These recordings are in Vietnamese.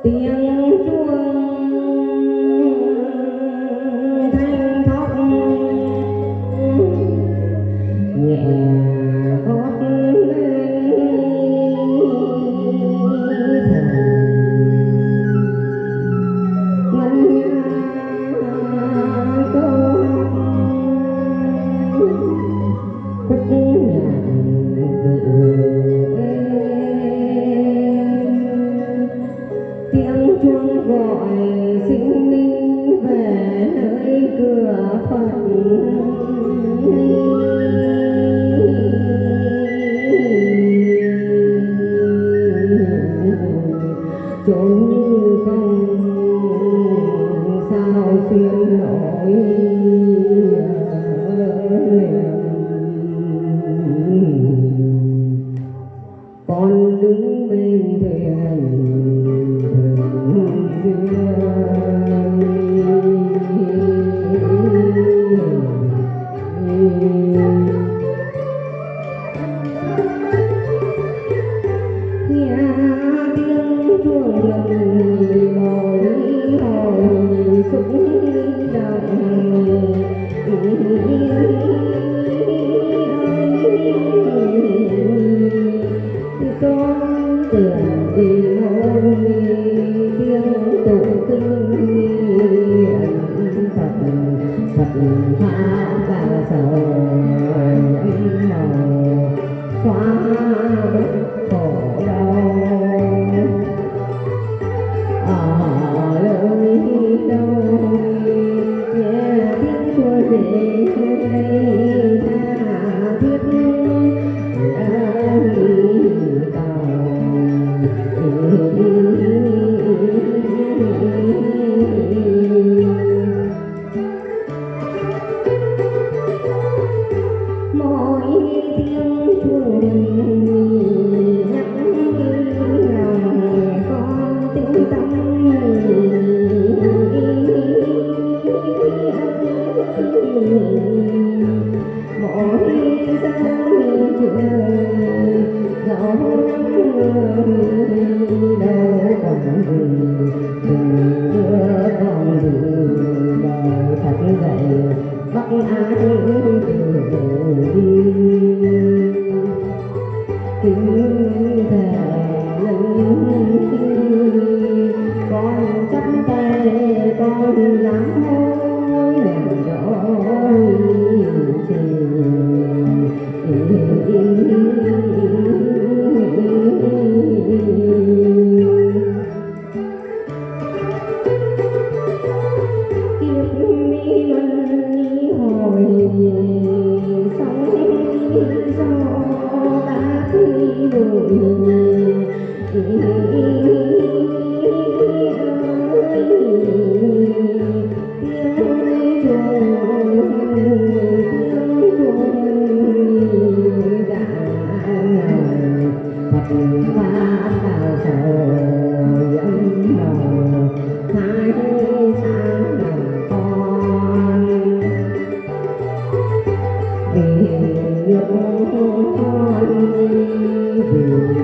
tiếng chuông thanh thót nhẹ gót tiếng chuông gọi sinh linh về nơi cửa Phật. Chốn như không sao xuyên nổi con đứng bên thuyền nghe tiếng chuông lầm hồi hồi súng động con tưởng vì ngôi tiếng tụng kinh nguyện Phật Phật tha cả sầu nhẫn màu xóa bớt khổ đau ở nơi đâu nghe tiếng chuông về đây tha thiết mỗi tiếng chuông nhắc lòng con tĩnh tâm mỗi giấc trời dẫu đâu còn đừng đưa con đường đời thật dậy bắt ai đi kính thề lần con chắp tay con dám hối đừng đổi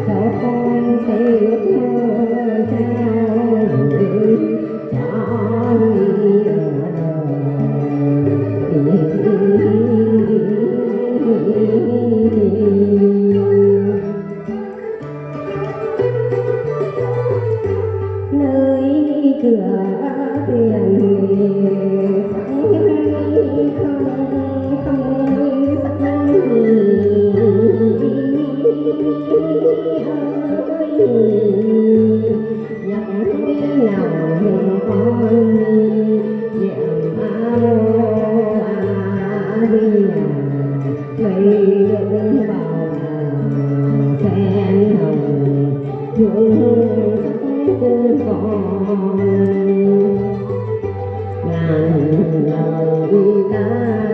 cháu con sẽ ước mơ trao gửi cho đi ở nơi cửa tiền nhắc lòng con niệm A-di lấy được bảo sen hồng thương sắc con ngàn lời ca